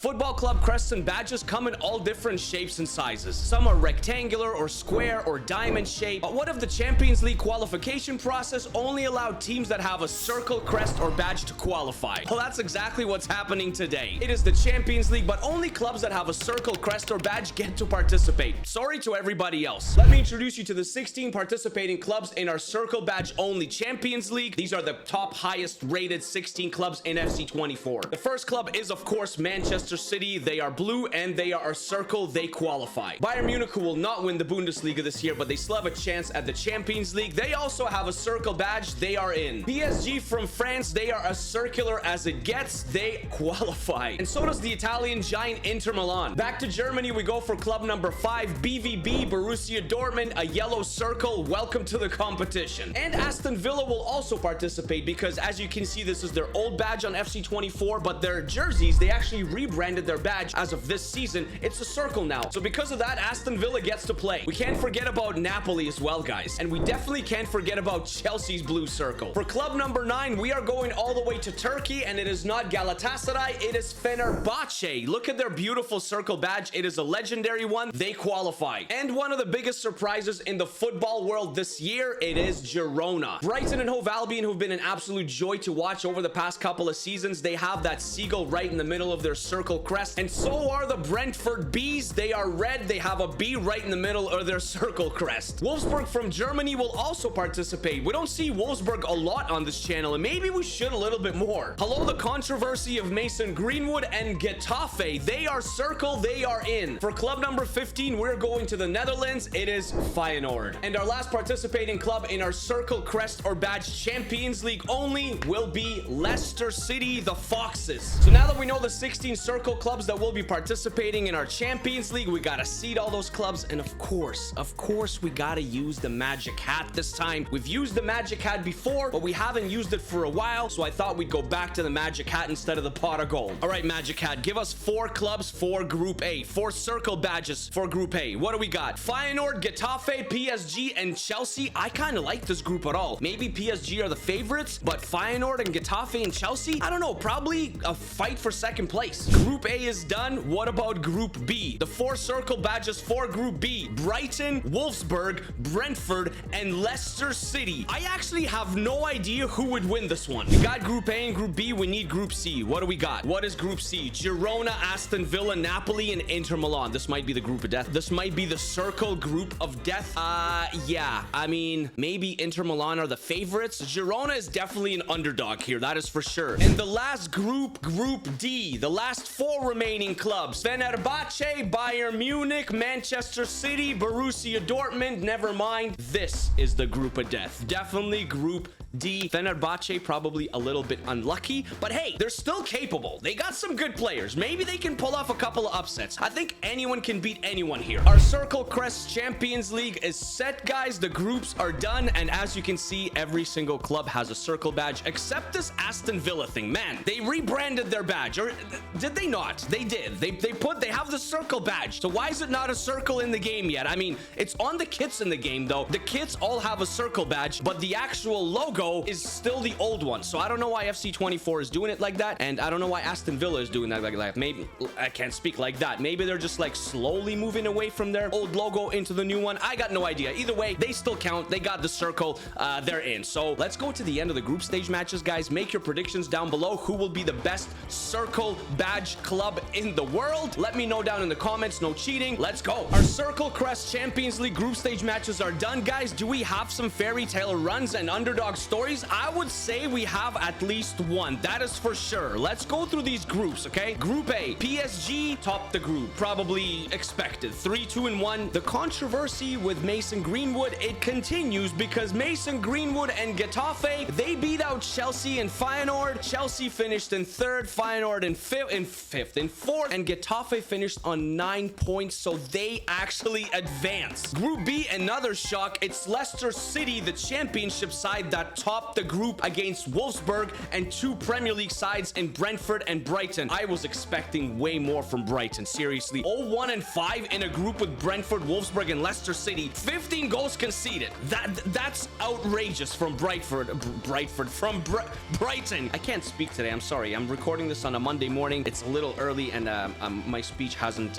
Football club crests and badges come in all different shapes and sizes. Some are rectangular or square or diamond shape. But what if the Champions League qualification process only allowed teams that have a circle, crest, or badge to qualify? Well, that's exactly what's happening today. It is the Champions League, but only clubs that have a circle, crest, or badge get to participate. Sorry to everybody else. Let me introduce you to the 16 participating clubs in our circle badge only Champions League. These are the top highest rated 16 clubs in FC24. The first club is, of course, Manchester City. They are blue and they are a circle. They qualify. Bayern Munich, who will not win the Bundesliga this year, but they still have a chance at the Champions League. They also have a circle badge. They are in. PSG from France, they are as circular as it gets. They qualify. And so does the Italian giant Inter Milan. Back to Germany, we go for club number 5, BVB, Borussia Dortmund, a yellow circle. Welcome to the competition. And Aston Villa will also participate because, as you can see, this is their old badge on FC24, but their jerseys, they actually rebranded their badge as of this season. It's a circle now. So because of that, Aston Villa gets to play. We can't forget about Napoli as well, guys. And we definitely can't forget about Chelsea's blue circle. For club number 9, we are going all the way to Turkey, and it is not Galatasaray, it is Fenerbahce. Look at their beautiful circle badge. It is a legendary one. They qualify. And one of the biggest surprises in the football world this year, it is Girona. Brighton and Hove Albion, who've been an absolute joy to watch over the past couple of seasons, they have that seagull right in the middle of their circle crest, and so are the Brentford Bees. They are red. They have a bee right in the middle of their circle crest. Wolfsburg from Germany will also participate. We don't see Wolfsburg a lot on this channel, and maybe we should a little bit more. Hello, the controversy of Mason Greenwood and Getafe. They are circle. They are in. For club number 15, we're going to the Netherlands. It is Feyenoord. And our last participating club in our circle, crest, or badge Champions League only will be Leicester City, the Foxes. So now that we know the 16 circle clubs that will be participating in our Champions League, we gotta seed all those clubs, and of course we gotta use the magic hat this time. We've used the magic hat before, but we haven't used it for a while, so I thought we'd go back to the magic hat instead of the pot of gold. All right, magic hat, give us 4 clubs for Group A, 4 circle badges for Group A. What do we got? Feyenoord, Getafe, PSG, and Chelsea. I kind of like this group at all. Maybe PSG are the favorites, but Feyenoord and Getafe and Chelsea, I don't know, probably a fight for second place. Group A is done. What about Group B? The 4 circle badges for Group B: Brighton, Wolfsburg, Brentford, and Leicester City. I actually have no idea who would win this one. We got Group A and Group B. We need Group C. What do we got? What is Group C? Girona, Aston Villa, Napoli, and Inter Milan. This might be the group of death. This might be the circle group of death. Yeah. I mean, maybe Inter Milan are the favorites. Girona is definitely an underdog here. That is for sure. And the last group, Group D. The last 4 remaining clubs: Fenerbahce, Bayern Munich, Manchester City, Borussia Dortmund. Never mind. This is the group of death. Definitely Group D. Fenerbahce probably a little bit unlucky, but hey, they're still capable. They got some good players. Maybe they can pull off a couple of upsets. I think anyone can beat anyone here. Our Circle Crest Champions League is set, guys. The groups are done, and as you can see, every single club has a circle badge except this Aston Villa thing. Man, they rebranded their badge, or did they not? They did. They have the circle badge. So why is it not a circle in the game yet? I mean, it's on the kits in the game though. The kits all have a circle badge, but the actual logo is still the old one. So I don't know why FC24 is doing it like that, and I don't know why Aston Villa is doing that like that. Maybe I can't speak like that. Maybe they're just like slowly moving away from their old logo into the new one. I got no idea. Either way, they still count. They got the circle. They're in. So let's go to the end of the group stage matches, guys. Make your predictions down below. Who will be the best circle badge club in the world? Let me know down in the comments. No cheating. Let's go. Our Circle Crest Champions League group stage matches are done, guys. Do we have some fairy tale runs and underdog stories? I would say we have at least one. That is for sure. Let's go through these groups, okay? Group A, PSG topped the group. Probably expected. 3, 2, and 1. The controversy with Mason Greenwood, it continues because Mason Greenwood and Getafe, they beat out Chelsea and Feyenoord. Chelsea finished in 3rd, Feyenoord in 5th, in 4th, and Getafe finished on 9 points, so they actually advanced. Group B, another shock. It's Leicester City, the championship side, that topped the group against Wolfsburg and 2 Premier League sides in Brentford and Brighton. I was expecting way more from Brighton, seriously. 0-1 and 5 in a group with Brentford, Wolfsburg, and Leicester City. 15 goals conceded. That's outrageous from Brighton. I can't speak today. I'm sorry. I'm recording this on a Monday morning. It's a little early, and my speech hasn't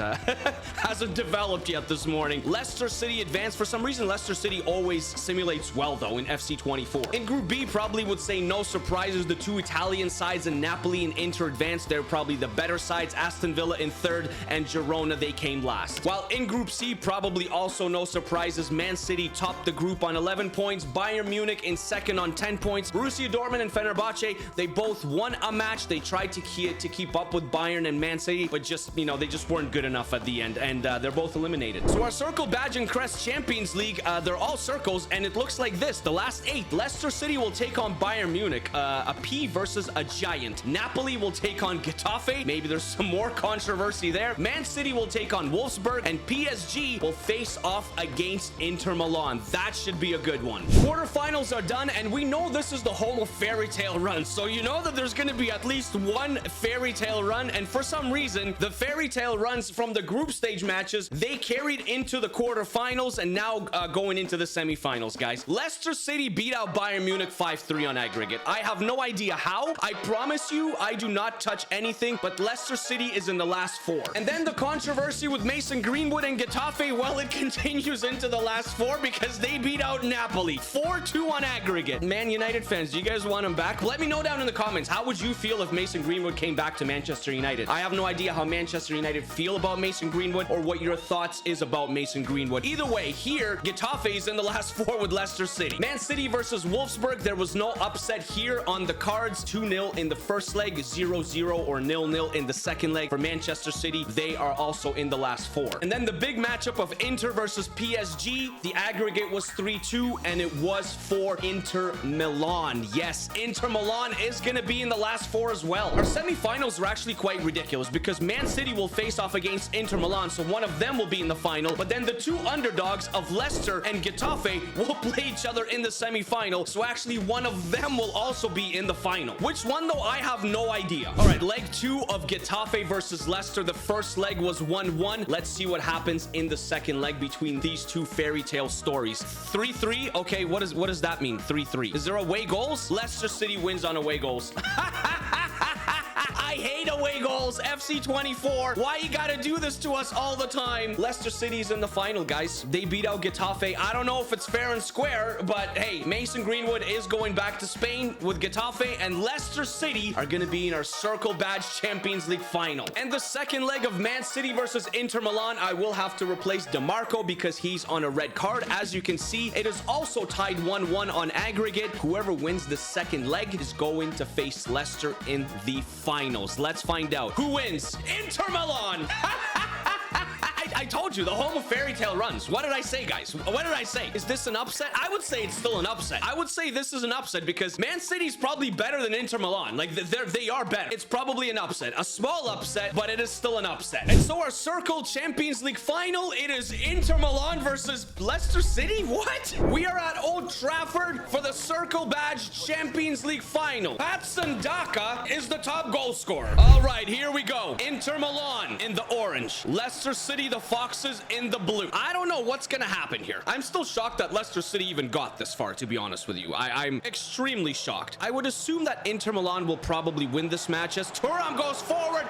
hasn't developed yet this morning. Leicester City advanced. For some reason, Leicester City always simulates well, though, in FC24. In Group B, probably would say no surprises. The two Italian sides in Napoli and Inter advanced. They're probably the better sides. Aston Villa in third, and Girona, they came last. While in Group C, probably also no surprises. Man City topped the group on 11 points. Bayern Munich in second on 10 points. Borussia Dortmund and Fenerbahce, they both won a match. They tried to keep up with Bayern and Man City, but just, you know, they just weren't good enough at the end, and they're both eliminated. So our Circle Badge and Crest Champions League, they're all circles, and it looks like this. The last 8, Leicester City will take on Bayern Munich, a P versus a giant. Napoli will take on Getafe. Maybe there's some more controversy there. Man City will take on Wolfsburg, and PSG will face off against Inter Milan. That should be a good one. Quarterfinals are done, and we know this is the home of fairy tale runs, so you know that there's going to be at least one fairy tale run, and for some reason, the fairy tale runs from the group stage matches, they carried into the quarterfinals, and now going into the semifinals, guys. Leicester City beat out Bayern Munich 5-3 on aggregate. I have no idea how. I promise you, I do not touch anything, but Leicester City is in the last 4. And then the controversy with Mason Greenwood and Getafe, well, it continues into the last 4 because they beat out Napoli 4-2 on aggregate. Man United fans, do you guys want him back? Let me know down in the comments. How would you feel if Mason Greenwood came back to Manchester United? I have no idea how Manchester United feel about Mason Greenwood or what your thoughts is about Mason Greenwood. Either way, here, Getafe is in the last 4 with Leicester City. Man City versus Wolfsburg. There was no upset here on the cards. 2-0 in the first leg, 0-0 or 0-0 in the second leg. For Manchester City, they are also in the last 4. And then the big matchup of Inter versus PSG. The aggregate was 3-2, and it was for Inter Milan. Yes, Inter Milan is going to be in the last 4 as well. Our semifinals are actually quite ridiculous because Man City will face off against Inter Milan, so one of them will be in the final, but then the 2 underdogs of Leicester and Getafe will play each other in the semifinal, so actually one of them will also be in the final. Which one, though, I have no idea. All right, leg 2 of Getafe versus Leicester. The first leg was 1-1. Let's see what happens in the second leg between these two fairy tale stories. 3-3. Okay, what does that mean? 3-3. Is there away goals? Leicester City wins on away goals. I hate away goals. FC24. Why you gotta do this to us all the time? Leicester City's in the final, guys. They beat out Getafe. I don't know if it's fair and square, but hey, Mason Greenwood is going back to Spain with Getafe, and Leicester City are gonna be in our Circle Badge Champions League final. And the second leg of Man City versus Inter Milan, I will have to replace DeMarco because he's on a red card. As you can see, it is also tied 1-1 on aggregate. Whoever wins the second leg is going to face Leicester in the finals. Let's find out who wins. Inter Milan. I told you, the home of fairy tale runs. What did I say, guys? What did I say? Is this an upset? I would say it's still an upset. I would say this is an upset because Man City's probably better than Inter Milan. Like, they are better. It's probably an upset. A small upset, but it is still an upset. And so our Circle Champions League final, it is Inter Milan versus Leicester City? What? We are at Old Trafford for the Circle Badge Champions League final. Patson Daka is the top goal scorer. All right, here we go. Inter Milan in the orange. Leicester City, the Foxes, in the blue. I don't know what's gonna happen here. I'm still shocked that Leicester City even got this far, to be honest with you. I'm extremely shocked. I would assume that Inter Milan will probably win this match as Thuram goes forward.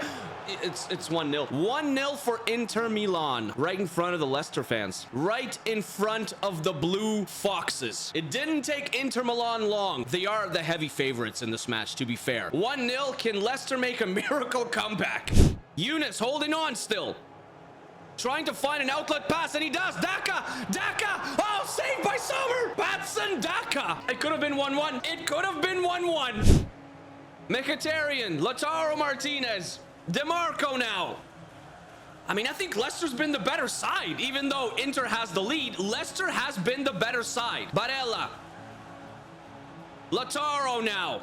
It's 1-0. 1-0 for Inter Milan. Right in front of the Leicester fans. Right in front of the Blue Foxes. It didn't take Inter Milan long. They are the heavy favorites in this match, to be fair. 1-0. Can Leicester make a miracle comeback? Eunice holding on still. Trying to find an outlet pass, and he does. Daka! Oh, saved by Sommer! Patson Daka! It could have been 1-1. It could have been 1-1. Mkhitaryan, Lautaro Martinez, DeMarco now. I mean, I think Leicester's been the better side. Even though Inter has the lead, Leicester has been the better side. Barella. Lautaro now.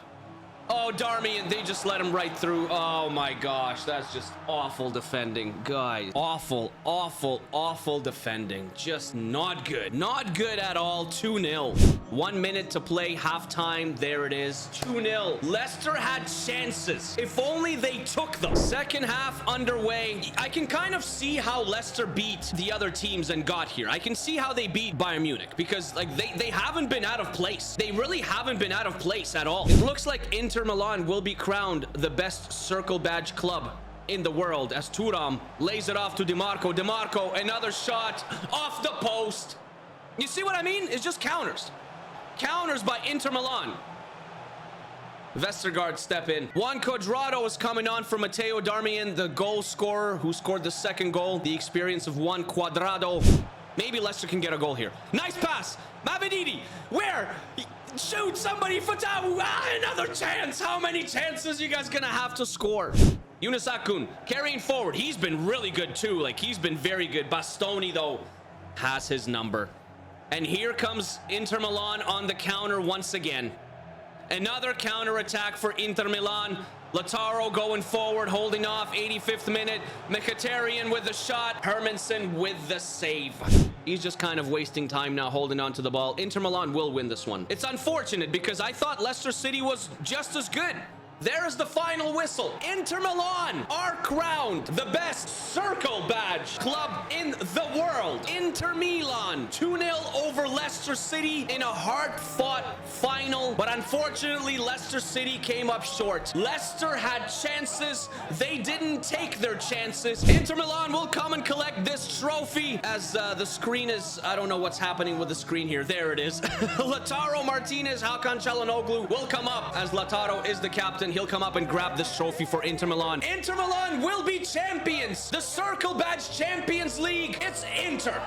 Oh, Darmian, they just let him right through. Oh my gosh, that's just awful defending, guys. Awful, awful, awful defending. Just not good. Not good at all. 2-0. 1 minute to play, halftime. There it is. 2-0. Leicester had chances. If only they took them. Second half underway. I can kind of see how Leicester beat the other teams and got here. I can see how they beat Bayern Munich because like they haven't been out of place. They really haven't been out of place at all. It looks like Inter Milan will be crowned the best Circle Badge club in the world as Thuram lays it off to DeMarco. DeMarco, another shot off the post. You see what I mean? It's just counters. Counters by Inter Milan. Vestergaard step in. Juan Cuadrado is coming on for Matteo Darmian, the goal scorer who scored the second goal. The experience of Juan Cuadrado. Maybe Leicester can get a goal here. Nice pass. Mavididi. Where? Shoot somebody. Fatawu. Another chance. How many chances you guys gonna have to score? Yunus Akun carrying forward. He's been really good too. Like, he's been very good. Bastoni, though, has his number. And here comes Inter Milan on the counter once again. Another counter attack for Inter Milan. Lautaro going forward, holding off. 85th minute. Mkhitaryan with the shot. Hermansen with the save. He's just kind of wasting time now, holding on to the ball. Inter Milan will win this one. It's unfortunate because I thought Leicester City was just as good. There is the final whistle. Inter Milan are crowned the best circle badge club in the world. Inter Milan 2-0 over Leicester City in a hard-fought final. But unfortunately, Leicester City came up short. Leicester had chances. They didn't take their chances. Inter Milan will come and collect this trophy as the screen is... I don't know what's happening with the screen here. There it is. Lautaro Martinez, Hakan Çalhanoğlu will come up as Lautaro is the captain. He'll come up and grab this trophy for Inter Milan. Inter Milan will be champions. The Circle Badge Champions League. It's Inter.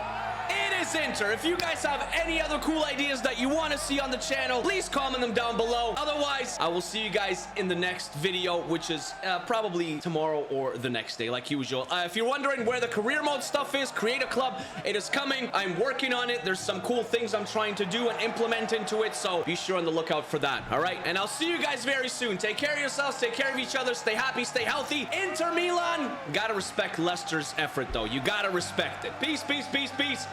It is Inter. If you guys have any other cool ideas that you want to see on the channel, please comment them down below. Otherwise, I will see you guys in the next video, which is probably tomorrow or the next day, like usual. If you're wondering where the career mode stuff is, create a club. It is coming. I'm working on it. There's some cool things I'm trying to do and implement into it, so be sure on the lookout for that. All right, and I'll see you guys very soon. Take care of yourselves. Take care of each other. Stay happy. Stay healthy. Inter Milan. Gotta respect Leicester's effort, though. You gotta respect it. Peace, peace, peace, peace.